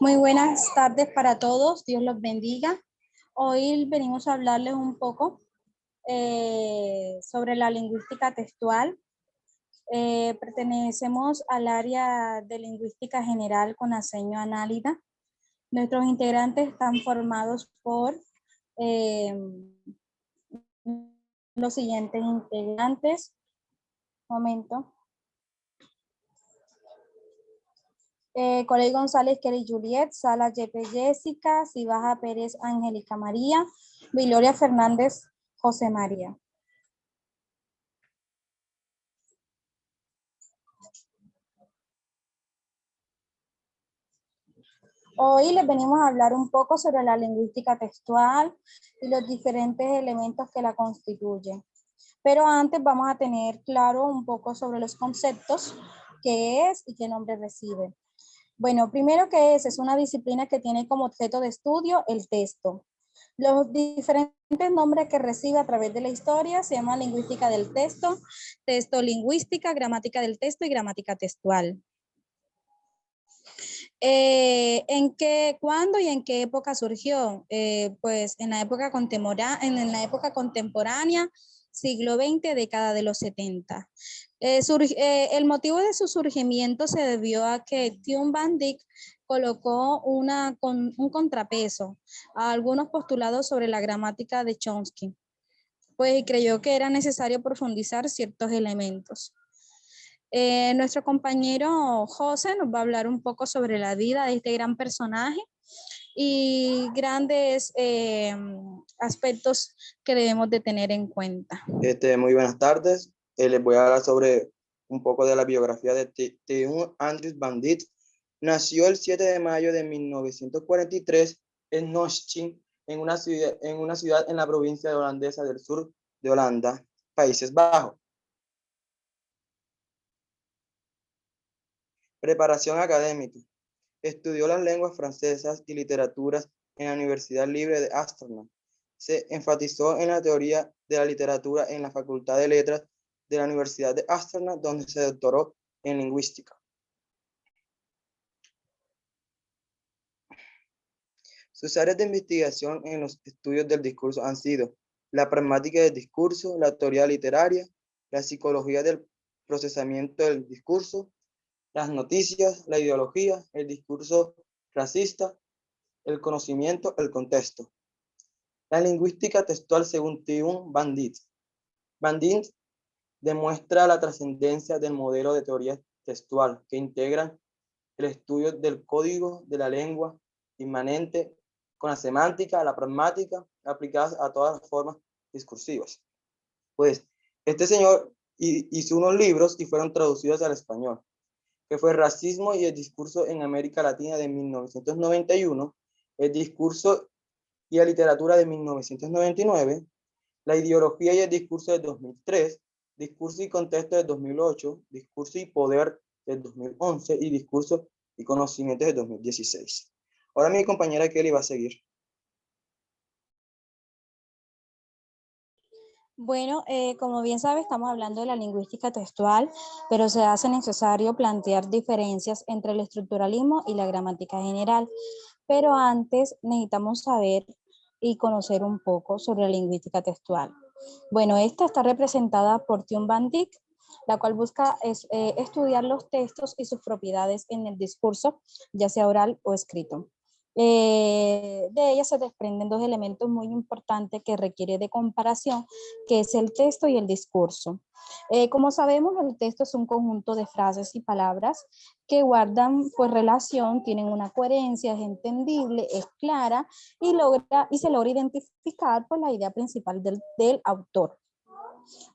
Muy buenas tardes para todos, Dios los bendiga. Hoy venimos a hablarles un poco sobre la lingüística textual. Pertenecemos al área de lingüística general con aseño análida. Nuestros integrantes están formados por los siguientes integrantes. Momento. Coley González, Kelly Juliet, Sala Yepe Jessica, Cibaja Pérez Angélica María, Viloria Fernández José María. Hoy les venimos a hablar un poco sobre la lingüística textual y los diferentes elementos que la constituyen. Pero antes vamos a tener claro un poco sobre los conceptos, qué es y qué nombre recibe. Bueno, primero que es una disciplina que tiene como objeto de estudio el texto. Los diferentes nombres que recibe a través de la historia se llaman lingüística del texto, texto lingüística, gramática del texto y gramática textual. ¿Cuándo y en qué época surgió? Pues en la época contemporánea, siglo XX, década de los 70. El motivo de su surgimiento se debió a que Thom van Dyck colocó un contrapeso a algunos postulados sobre la gramática de Chomsky, pues creyó que era necesario profundizar ciertos elementos. Nuestro compañero José nos va a hablar un poco sobre la vida de este gran personaje y grandes aspectos que debemos de tener en cuenta. Muy buenas tardes. Les voy a hablar sobre un poco de la biografía de Thom Andries van Dyck. Nació el 7 de mayo de 1943 en Noordwijk, en una ciudad en la provincia holandesa del sur de Holanda, Países Bajos. Preparación académica. Estudió las lenguas francesas y literaturas en la Universidad Libre de Ámsterdam. Se enfatizó en la teoría de la literatura en la Facultad de Letras de la Universidad de Ámsterdam, donde se doctoró en lingüística. Sus áreas de investigación en los estudios del discurso han sido la pragmática del discurso, la teoría literaria, la psicología del procesamiento del discurso, las noticias, la ideología, el discurso racista, el conocimiento, el contexto. La lingüística textual según Thom van Dyck. Van Dyck demuestra la trascendencia del modelo de teoría textual que integran el estudio del código de la lengua inmanente con la semántica, la pragmática, aplicadas a todas las formas discursivas. Pues este señor hizo unos libros y fueron traducidos al español, que fue Racismo y el discurso en América Latina de 1991, el discurso y la literatura de 1999, la ideología y el discurso de 2003, discurso y contexto de 2008, discurso y poder de 2011 y discurso y conocimientos de 2016. Ahora mi compañera Kelly va a seguir. Bueno, como bien sabe, estamos hablando de la lingüística textual, pero se hace necesario plantear diferencias entre el estructuralismo y la gramática general. Pero antes necesitamos saber y conocer un poco sobre la lingüística textual. Bueno, esta está representada por Thom Van Dyck, la cual busca estudiar los textos y sus propiedades en el discurso, ya sea oral o escrito. De ella se desprenden dos elementos muy importantes que requiere de comparación, que es el texto y el discurso. Como sabemos, el texto es un conjunto de frases y palabras que guardan pues relación, tienen una coherencia, es entendible, es clara y se logra identificar pues la idea principal del autor.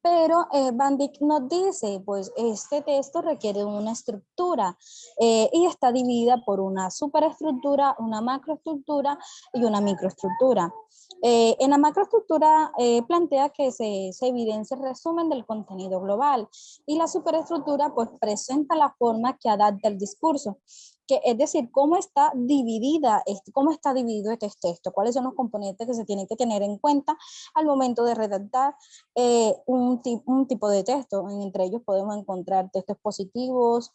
Pero Van Dyck nos dice, pues este texto requiere una estructura y está dividida por una superestructura, una macroestructura y una microestructura. En la macroestructura plantea que se evidencia el resumen del contenido global y la superestructura pues presenta la forma que adapta el discurso. Que es decir, cómo está dividido este texto, cuáles son los componentes que se tienen que tener en cuenta al momento de redactar un tipo de texto. Entre ellos podemos encontrar textos positivos,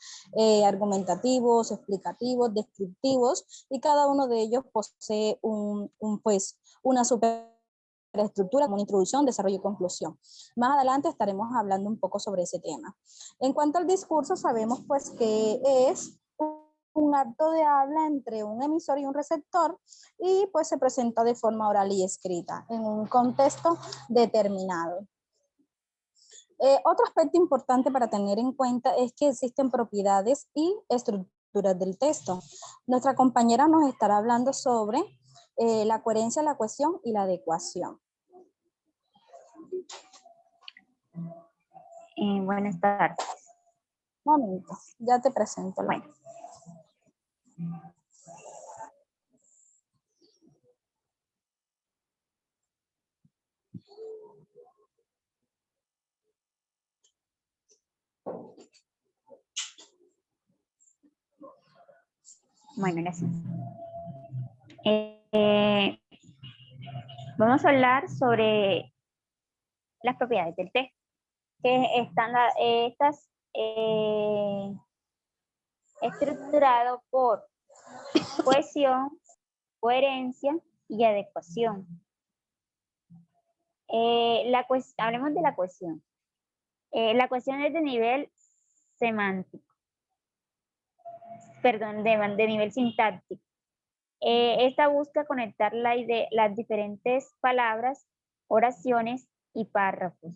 argumentativos, explicativos, descriptivos, y cada uno de ellos posee una superestructura como una introducción, desarrollo y conclusión. Más adelante estaremos hablando un poco sobre ese tema. En cuanto al discurso, sabemos pues que es un acto de habla entre un emisor y un receptor y pues se presenta de forma oral y escrita en un contexto determinado. Otro aspecto importante para tener en cuenta es que existen propiedades y estructuras del texto. Nuestra compañera nos estará hablando sobre la coherencia, la cohesión y la adecuación. Buenas tardes. Un momento, ya te presento. Bueno. Bueno, gracias. Vamos a hablar sobre las propiedades del texto, que están estas estructurado por cohesión, coherencia y adecuación. Hablemos de la cohesión. La cohesión es de nivel semántico, perdón, de nivel sintáctico. Esta busca conectar las diferentes palabras, oraciones y párrafos,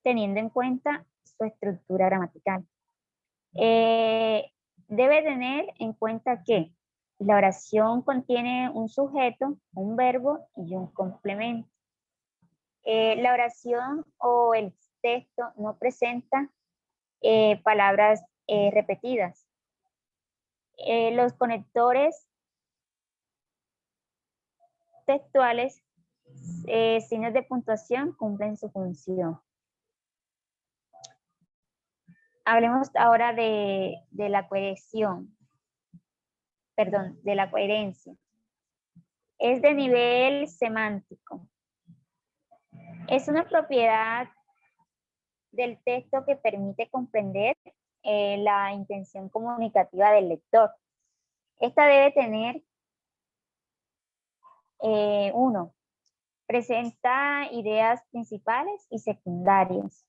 teniendo en cuenta su estructura gramatical. Debe tener en cuenta que la oración contiene un sujeto, un verbo y un complemento. La oración o el texto no presenta palabras repetidas. Los conectores textuales, signos de puntuación, cumplen su función. Hablemos ahora de la cohesión, perdón, de la coherencia. Es de nivel semántico. Es una propiedad del texto que permite comprender la intención comunicativa del lector. Esta debe tener, uno, presenta ideas principales y secundarias.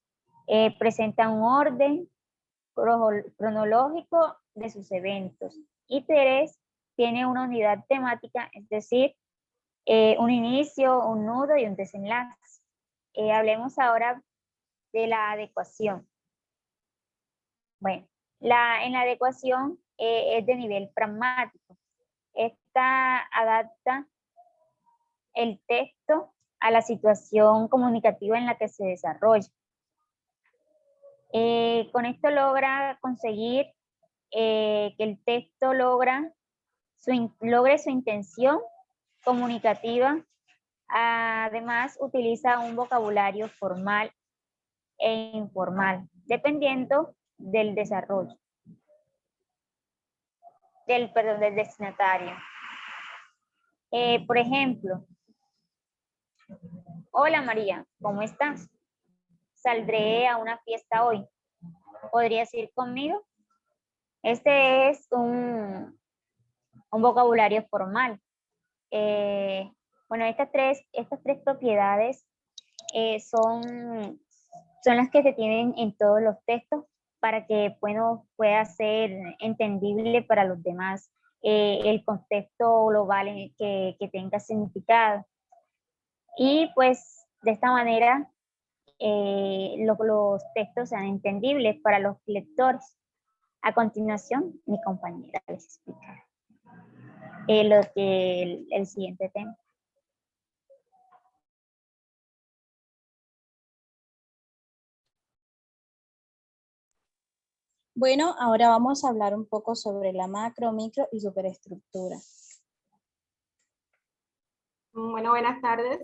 Presenta un orden cronológico de sus eventos. Y tres, tiene una unidad temática, es decir, un inicio, un nudo y un desenlace. Hablemos ahora de la adecuación. Bueno, en la adecuación es de nivel pragmático. Esta adapta el texto a la situación comunicativa en la que se desarrolla. Con esto logra conseguir que el texto logre su intención comunicativa. Además, utiliza un vocabulario formal e informal, dependiendo del desarrollo, del destinatario. Por ejemplo, hola María, ¿cómo estás? Saldré a una fiesta hoy. ¿Podrías ir conmigo? Este es un vocabulario formal. Bueno, estas tres propiedades son las que se tienen en todos los textos para que pueda ser entendible para los demás el contexto global en el que tenga significado. Y pues de esta manera los textos sean entendibles para los lectores. A continuación, mi compañera les explicará el siguiente tema. Bueno, ahora vamos a hablar un poco sobre la macro, micro y superestructura. Bueno, buenas tardes.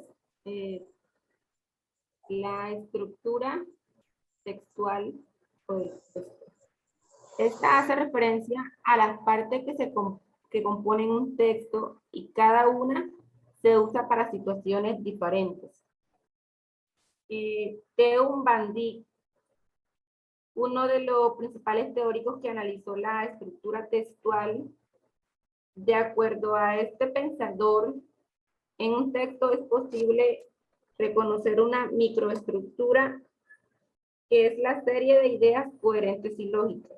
La estructura textual, pues, esta hace referencia a las partes que componen un texto y cada una se usa para situaciones diferentes. Theo van Dijk, uno de los principales teóricos que analizó la estructura textual, de acuerdo a este pensador, en un texto es posible reconocer una microestructura que es la serie de ideas coherentes y lógicas.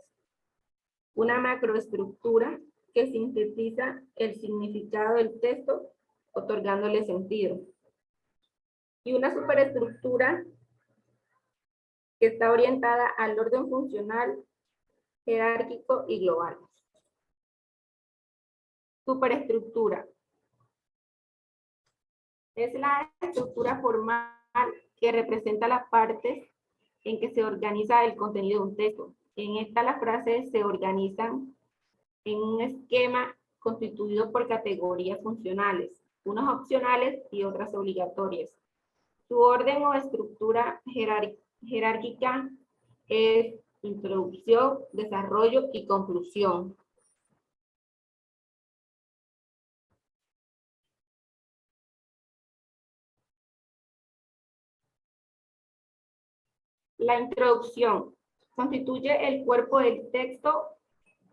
Una macroestructura que sintetiza el significado del texto, otorgándole sentido. Y una superestructura que está orientada al orden funcional, jerárquico y global. Superestructura es la estructura formal que representa las partes en que se organiza el contenido de un texto. En esta las frases se organizan en un esquema constituido por categorías funcionales, unas opcionales y otras obligatorias. Su orden o estructura jerárquica es introducción, desarrollo y conclusión. La introducción constituye el cuerpo del texto.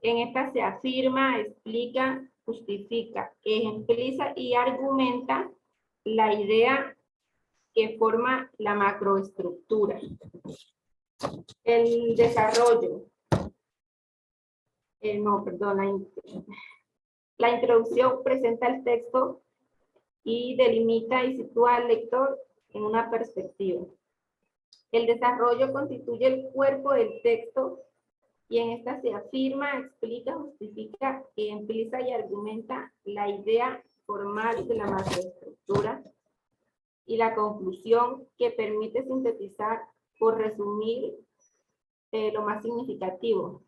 En esta se afirma, explica, justifica, ejempliza y argumenta la idea que forma la macroestructura. El desarrollo. La introducción presenta el texto y delimita y sitúa al lector en una perspectiva. El desarrollo constituye el cuerpo del texto y en esta se afirma, explica, justifica, ejempliza y argumenta la idea formal de la macroestructura y la conclusión que permite sintetizar o resumir lo más significativo.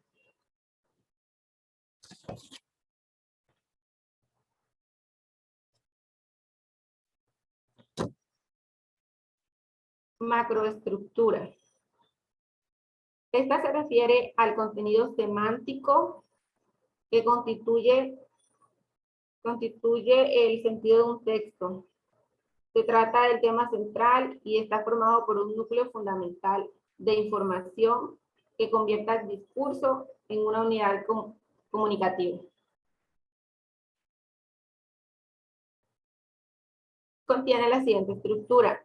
Macroestructura. Esta se refiere al contenido semántico que constituye el sentido de un texto. Se trata del tema central y está formado por un núcleo fundamental de información que convierta el discurso en una unidad comunicativa. Contiene la siguiente estructura.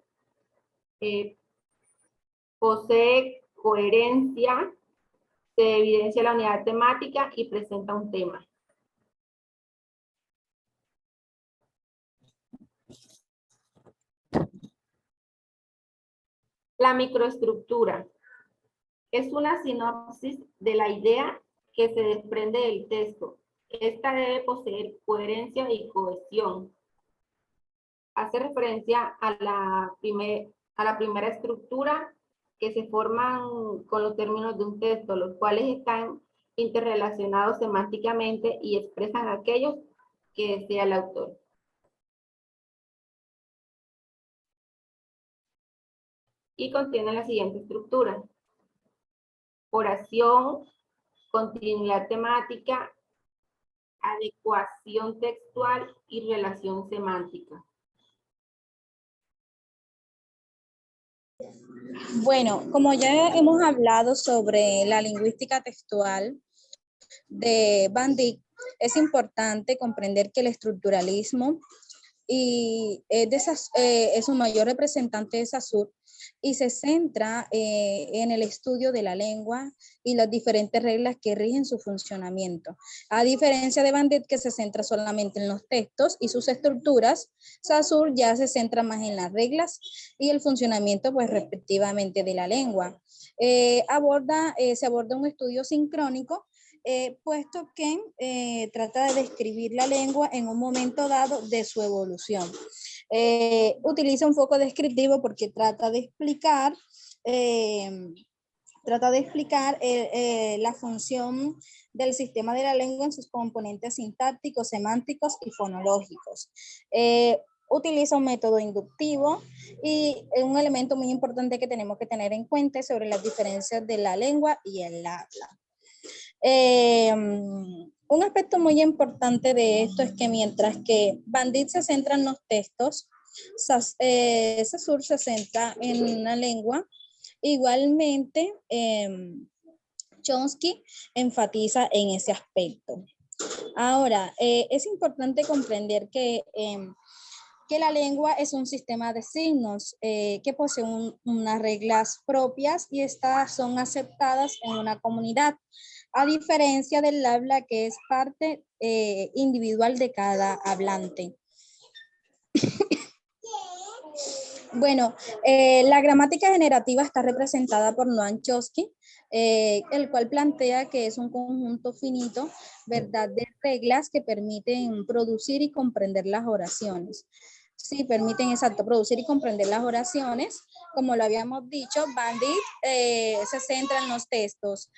Posee coherencia, se evidencia la unidad temática y presenta un tema. La microestructura es una sinopsis de la idea que se desprende del texto. Esta debe poseer coherencia y cohesión. Hace referencia a la primera estructura que se forman con los términos de un texto, los cuales están interrelacionados semánticamente y expresan aquellos que desea el autor. Y contiene la siguiente estructura: oración, continuidad temática, adecuación textual y relación semántica. Bueno, como ya hemos hablado sobre la lingüística textual de Van Dijk, es importante comprender que el estructuralismo y es un mayor representante de Saussure y se centra en el estudio de la lengua y las diferentes reglas que rigen su funcionamiento. A diferencia de Bandit, que se centra solamente en los textos y sus estructuras, Saussure ya se centra más en las reglas y el funcionamiento, pues, respectivamente de la lengua. Se aborda un estudio sincrónico, puesto que trata de describir la lengua en un momento dado de su evolución. Utiliza un foco descriptivo porque trata de explicar la función del sistema de la lengua en sus componentes sintácticos, semánticos y fonológicos. Utiliza un método inductivo y un elemento muy importante que tenemos que tener en cuenta sobre las diferencias de la lengua y el habla. Un aspecto muy importante de esto es que mientras que Bandit se centra en los textos, Saussure se centra en la lengua. Igualmente, Chomsky enfatiza en ese aspecto. Ahora, es importante comprender que la lengua es un sistema de signos que posee unas reglas propias y estas son aceptadas en una comunidad, a diferencia del habla que es parte individual de cada hablante. Bueno, la gramática generativa está representada por Noam Chomsky, el cual plantea que es un conjunto finito, ¿verdad?, de reglas que permiten producir y comprender las oraciones. Sí, permiten, exacto, producir y comprender las oraciones. Como lo habíamos dicho, Bandit se centra en los textos.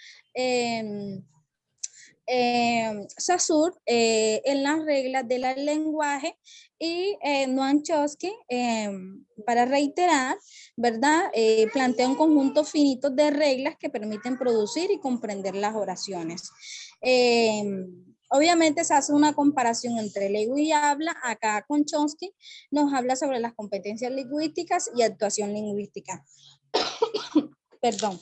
Saussure en las reglas del lenguaje y Noam Chomsky, para reiterar, ¿verdad? Plantea un conjunto finito de reglas que permiten producir y comprender las oraciones. Obviamente se hace una comparación entre lengua y habla. Acá con Chomsky nos habla sobre las competencias lingüísticas y actuación lingüística. Perdón.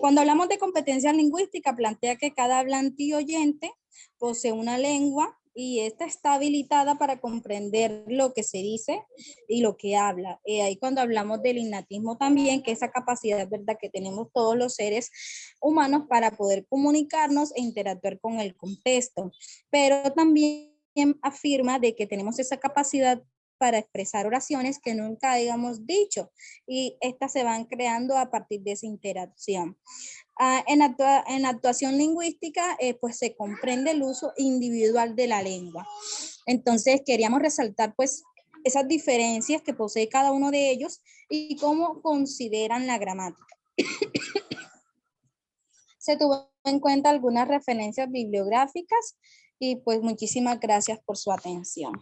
Cuando hablamos de competencia lingüística, plantea que cada hablante y oyente posee una lengua y esta está habilitada para comprender lo que se dice y lo que habla. Ahí cuando hablamos del innatismo también, que esa capacidad, ¿verdad?, que tenemos todos los seres humanos para poder comunicarnos e interactuar con el contexto. Pero también afirma de que tenemos esa capacidad para expresar oraciones que nunca hayamos dicho y estas se van creando a partir de esa interacción. En actuación lingüística, pues se comprende el uso individual de la lengua. Entonces queríamos resaltar pues esas diferencias que posee cada uno de ellos y cómo consideran la gramática. Se tuvo en cuenta algunas referencias bibliográficas y pues muchísimas gracias por su atención.